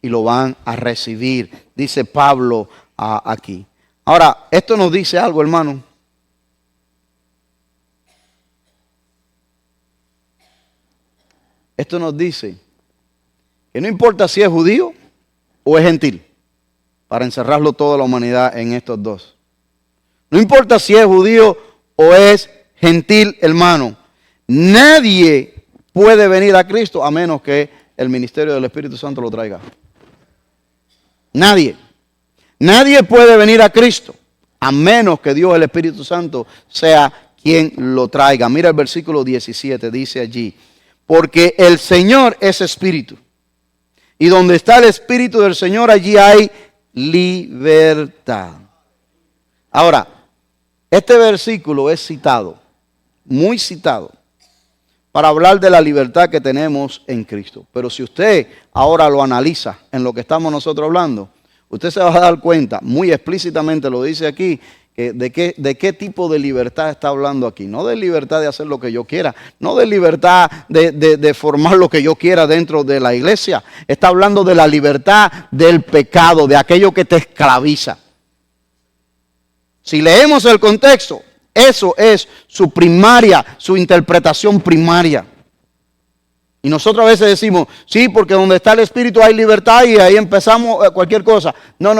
y lo van a recibir, dice Pablo aquí. Ahora, esto nos dice algo, hermano. Esto nos dice que no importa si es judío o es gentil, para encerrarlo toda la humanidad en estos dos. No importa si es judío o es gentil, hermano. Nadie puede venir a Cristo a menos que el ministerio del Espíritu Santo lo traiga. Nadie. Nadie puede venir a Cristo a menos que Dios, el Espíritu Santo, sea quien lo traiga. Mira el versículo 17, dice allí. Porque el Señor es Espíritu. Y donde está el Espíritu del Señor, allí hay libertad. Ahora, este versículo es citado, muy citado, para hablar de la libertad que tenemos en Cristo. Pero si usted ahora lo analiza en lo que estamos nosotros hablando, usted se va a dar cuenta, muy explícitamente lo dice aquí, de qué tipo de libertad está hablando aquí. No de libertad de hacer lo que yo quiera, no de libertad de formar lo que yo quiera dentro de la iglesia. Está hablando de la libertad del pecado, de aquello que te esclaviza. Si leemos el contexto, eso es su primaria, su interpretación primaria. Y nosotros a veces decimos, sí, porque donde está el Espíritu hay libertad y ahí empezamos cualquier cosa. No.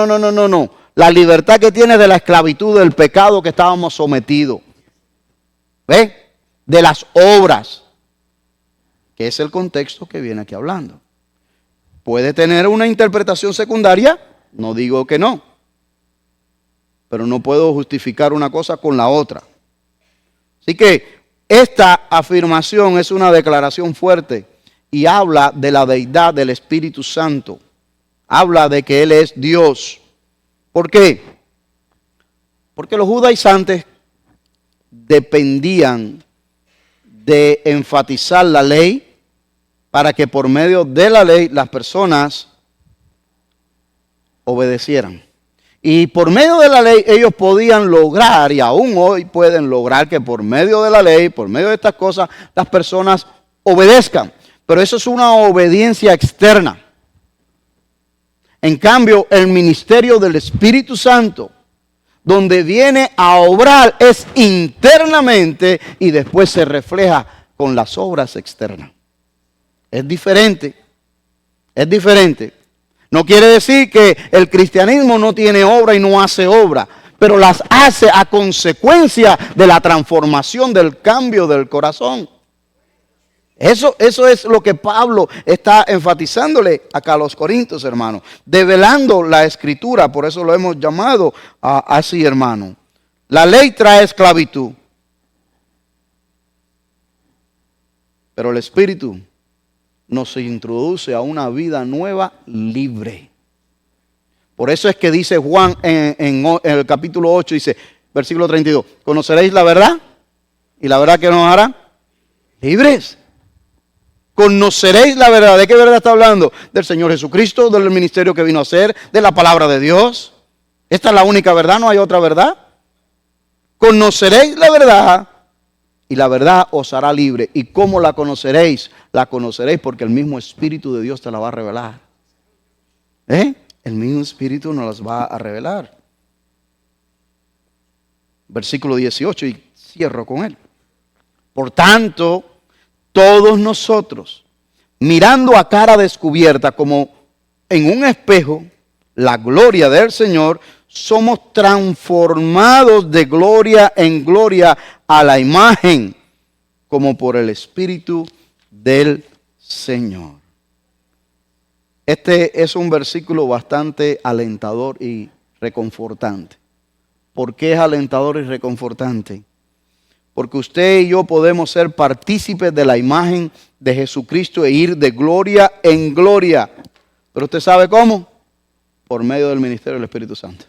La libertad que tiene de la esclavitud, del pecado que estábamos sometidos. ¿Ve? De las obras. Que es el contexto que viene aquí hablando. ¿Puede tener una interpretación secundaria? No digo que no. Pero no puedo justificar una cosa con la otra. Así que esta afirmación es una declaración fuerte y habla de la deidad del Espíritu Santo. Habla de que Él es Dios. ¿Por qué? Porque los judaizantes dependían de enfatizar la ley para que por medio de la ley las personas obedecieran. Y por medio de la ley ellos podían lograr, y aún hoy pueden lograr, que por medio de la ley, por medio de estas cosas, las personas obedezcan. Pero eso es una obediencia externa. En cambio, el ministerio del Espíritu Santo, donde viene a obrar, es internamente y después se refleja con las obras externas. Es diferente. Es diferente. No quiere decir que el cristianismo no tiene obra y no hace obra, pero las hace a consecuencia de la transformación, del cambio del corazón. Eso es lo que Pablo está enfatizándole acá a los corintios, hermano. Develando la escritura, por eso lo hemos llamado así, hermano. La ley trae esclavitud, pero el Espíritu nos introduce a una vida nueva, libre. Por eso es que dice Juan en el capítulo 8, dice, versículo 32, conoceréis la verdad y la verdad que nos hará libres. Conoceréis la verdad. ¿De qué verdad está hablando? Del Señor Jesucristo, del ministerio que vino a hacer, de la palabra de Dios. Esta es la única verdad, no hay otra verdad. Conoceréis la verdad y la verdad os hará libre. ¿Y cómo la conoceréis? La conoceréis porque el mismo Espíritu de Dios te la va a revelar. El mismo Espíritu nos las va a revelar. Versículo 18, y cierro con él. Por tanto, todos nosotros, mirando a cara descubierta como en un espejo la gloria del Señor, somos transformados de gloria en gloria a la imagen, como por el Espíritu del Señor. Este es un versículo bastante alentador y reconfortante. ¿Por qué es alentador y reconfortante? Porque usted y yo podemos ser partícipes de la imagen de Jesucristo e ir de gloria en gloria. Pero usted sabe cómo, por medio del ministerio del Espíritu Santo.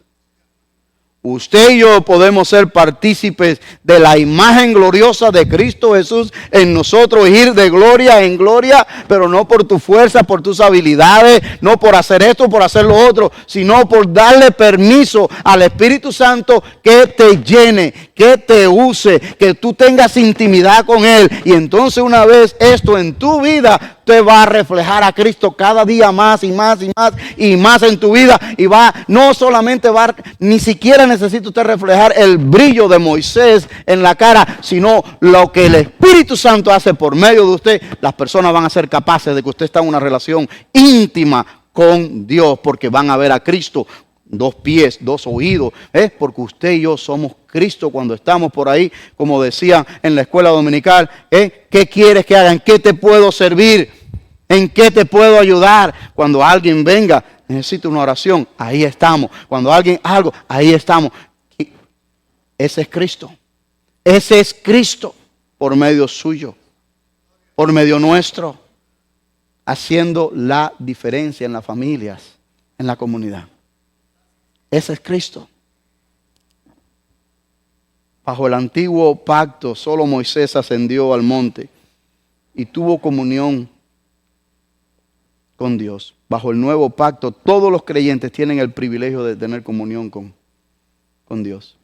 Usted y yo podemos ser partícipes de la imagen gloriosa de Cristo Jesús en nosotros, ir de gloria en gloria, pero no por tu fuerza, por tus habilidades, no por hacer esto, por hacer lo otro, sino por darle permiso al Espíritu Santo que te llene, que te use, que tú tengas intimidad con Él. Y entonces una vez esto en tu vida, te va a reflejar a Cristo cada día más y más y más y más en tu vida. Y no solamente ni siquiera necesita usted reflejar el brillo de Moisés en la cara, sino lo que el Espíritu Santo hace por medio de usted. Las personas van a ser capaces de que usted está en una relación íntima con Dios, porque van a ver a Cristo. 2 pies, 2 oídos, porque usted y yo somos Cristo cuando estamos por ahí, como decían en la escuela dominical. ¿Qué quieres que haga? ¿En qué te puedo servir? ¿En qué te puedo ayudar? Cuando alguien venga, necesita una oración, ahí estamos. Cuando alguien algo, ahí estamos. Ese es Cristo. Ese es Cristo por medio suyo, por medio nuestro, haciendo la diferencia en las familias, en la comunidad. Ese es Cristo. Bajo el antiguo pacto, solo Moisés ascendió al monte y tuvo comunión con Dios. Bajo el nuevo pacto, todos los creyentes tienen el privilegio de tener comunión con Dios.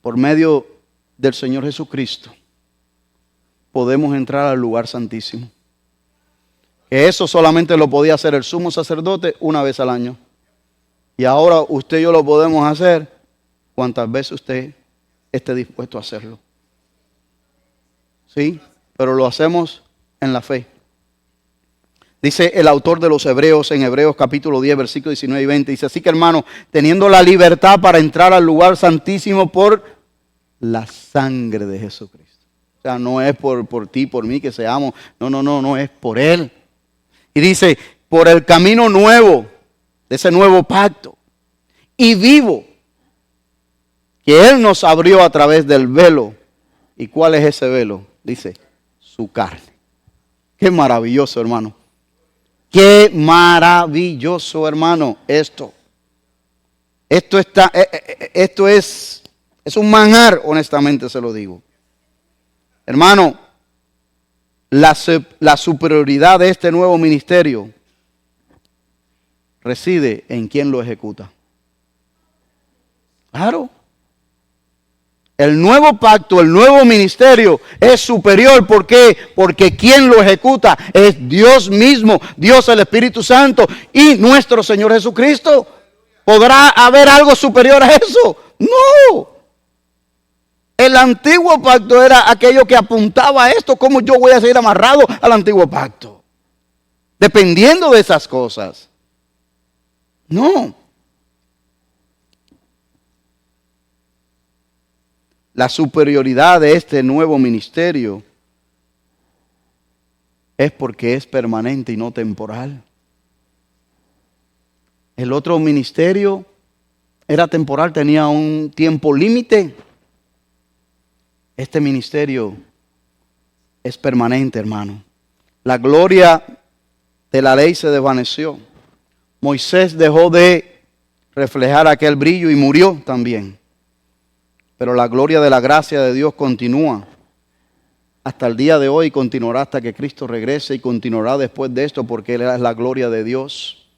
Por medio del Señor Jesucristo, podemos entrar al lugar santísimo. Que eso solamente lo podía hacer el sumo sacerdote una vez al año. Y ahora usted y yo lo podemos hacer cuantas veces usted esté dispuesto a hacerlo. ¿Sí? Pero lo hacemos en la fe. Dice el autor de los Hebreos en Hebreos capítulo 10, versículos 19 y 20. Dice, así que hermano, teniendo la libertad para entrar al lugar santísimo por la sangre de Jesucristo. O sea, no es por ti, por mí que seamos. No, es por Él. Y dice, por el camino nuevo, de ese nuevo pacto, y vivo, que Él nos abrió a través del velo. ¿Y cuál es ese velo? Dice, su carne. Qué maravilloso, hermano. Qué maravilloso, hermano, esto. Esto es un manjar, honestamente se lo digo. Hermano, la superioridad de este nuevo ministerio reside en quien lo ejecuta. Claro. El nuevo pacto, el nuevo ministerio es superior. ¿Por qué? Porque quien lo ejecuta es Dios mismo, Dios el Espíritu Santo y nuestro Señor Jesucristo. ¿Podrá haber algo superior a eso? No. El antiguo pacto era aquello que apuntaba a esto. ¿Cómo yo voy a seguir amarrado al antiguo pacto? Dependiendo de esas cosas. No. La superioridad de este nuevo ministerio es porque es permanente y no temporal. El otro ministerio era temporal, tenía un tiempo límite. Este ministerio es permanente, hermano. La gloria de la ley se desvaneció. Moisés dejó de reflejar aquel brillo y murió también. Pero la gloria de la gracia de Dios continúa hasta el día de hoy, continuará hasta que Cristo regrese y continuará después de esto porque Él es la gloria de Dios.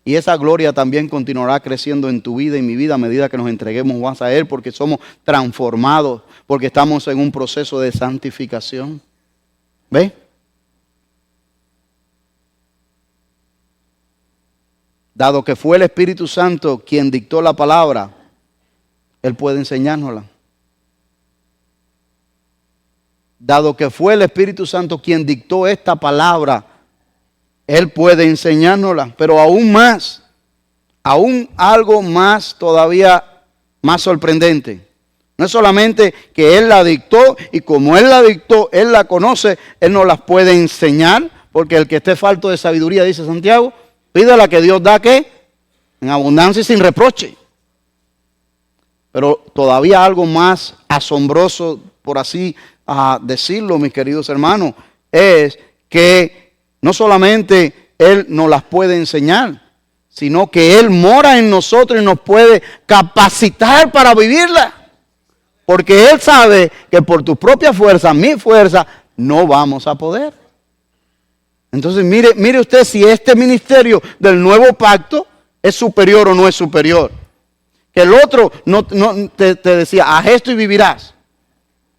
Y esa gloria también continuará creciendo en tu vida y mi vida a medida que nos entreguemos más a Él porque somos transformados, porque estamos en un proceso de santificación. ¿Ve? Dado que fue el Espíritu Santo quien dictó la palabra, Él puede enseñárnosla. Dado que fue el Espíritu Santo quien dictó esta palabra, Él puede enseñárnosla. Pero aún más, aún algo más todavía más sorprendente. No es solamente que Él la dictó y como Él la dictó, Él la conoce, Él nos las puede enseñar. Porque el que esté falto de sabiduría, dice Santiago, pídala que Dios da ¿qué? En abundancia y sin reproche. Pero todavía algo más asombroso, por así decirlo, mis queridos hermanos, es que no solamente Él nos las puede enseñar, sino que Él mora en nosotros y nos puede capacitar para vivirla. Porque Él sabe que por tu propia fuerza, mi fuerza, no vamos a poder. Entonces mire usted si este ministerio del nuevo pacto es superior o no es superior. Que el otro no te decía, haz esto y vivirás.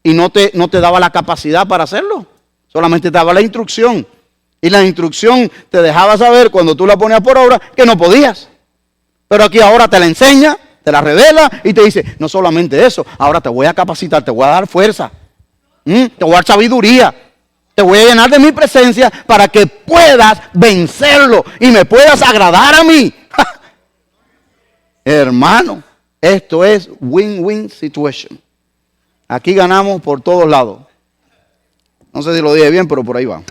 Y no te daba la capacidad para hacerlo. Solamente te daba la instrucción. Y la instrucción te dejaba saber cuando tú la ponías por obra que no podías. Pero aquí ahora te la enseña, te la revela y te dice, no solamente eso, ahora te voy a capacitar, te voy a dar fuerza. Te voy a dar sabiduría. Te voy a llenar de mi presencia para que puedas vencerlo y me puedas agradar a mí. Hermano, esto es win-win situation. Aquí ganamos por todos lados. No sé si lo dije bien, pero por ahí va.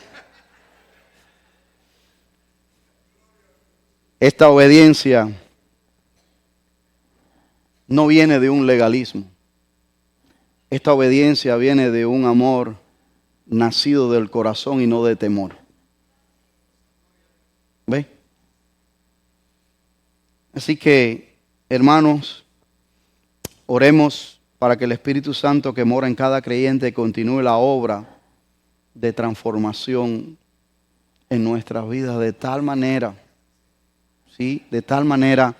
Esta obediencia no viene de un legalismo. Esta obediencia viene de un amor nacido del corazón y no de temor. ¿Ve? Así que, hermanos, oremos para que el Espíritu Santo que mora en cada creyente continúe la obra de transformación en nuestras vidas de tal manera, ¿sí? De tal manera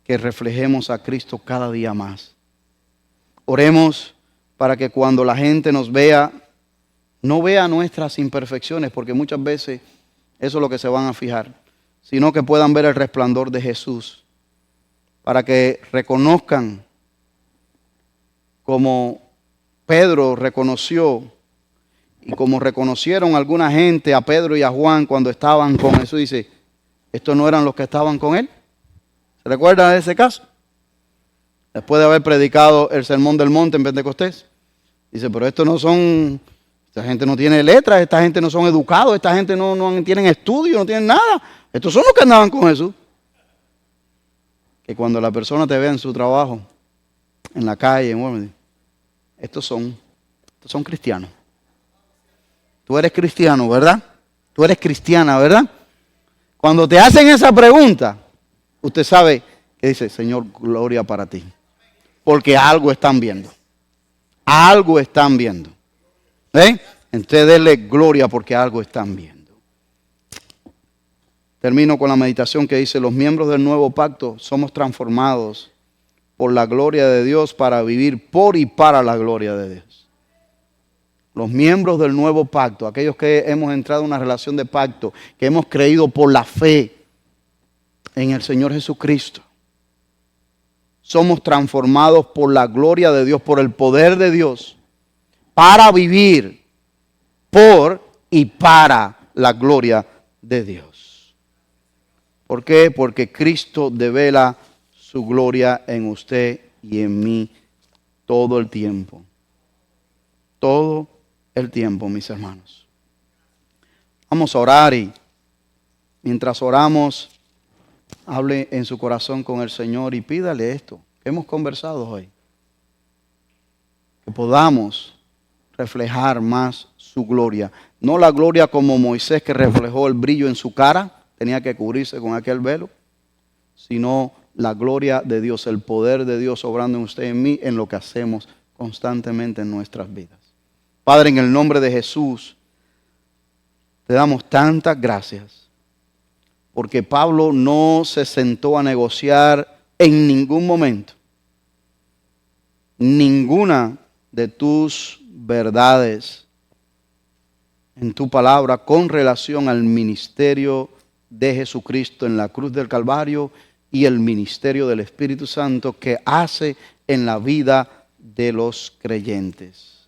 que reflejemos a Cristo cada día más. Oremos para que cuando la gente nos vea, no vea nuestras imperfecciones, porque muchas veces eso es lo que se van a fijar, sino que puedan ver el resplandor de Jesús, para que reconozcan como Pedro reconoció y como reconocieron alguna gente a Pedro y a Juan cuando estaban con Jesús. Dice, ¿estos no eran los que estaban con él? ¿Se recuerdan de ese caso? Después de haber predicado el sermón del monte en Pentecostés. Dice, pero estos no son, esta gente no tiene letras, esta gente no son educados, esta gente no tienen estudio, no tienen nada. Estos son los que andaban con Jesús. Que cuando la persona te vea en su trabajo, en la calle, estos son cristianos. Tú eres cristiano, ¿verdad? Tú eres cristiana, ¿verdad? Cuando te hacen esa pregunta, usted sabe que dice, Señor, gloria para ti. Porque algo están viendo. Algo están viendo. Entonces denle gloria porque algo están viendo. Termino con la meditación que dice: los miembros del nuevo pacto somos transformados por la gloria de Dios para vivir por y para la gloria de Dios. Los miembros del nuevo pacto, aquellos que hemos entrado en una relación de pacto, que hemos creído por la fe en el Señor Jesucristo, somos transformados por la gloria de Dios, por el poder de Dios, para vivir por y para la gloria de Dios. ¿Por qué? Porque Cristo devela su gloria en usted y en mí todo el tiempo. Todo el tiempo, mis hermanos. Vamos a orar y mientras oramos, hable en su corazón con el Señor y pídale esto que hemos conversado hoy. Que podamos reflejar más su gloria. No la gloria como Moisés, que reflejó el brillo en su cara, tenía que cubrirse con aquel velo, sino la gloria de Dios, el poder de Dios obrando en usted y en mí, en lo que hacemos constantemente en nuestras vidas. Padre, en el nombre de Jesús, te damos tantas gracias, porque Pablo no se sentó a negociar en ningún momento ninguna de tus verdades en tu palabra con relación al ministerio de Jesucristo en la cruz del Calvario y el ministerio del Espíritu Santo que hace en la vida de los creyentes.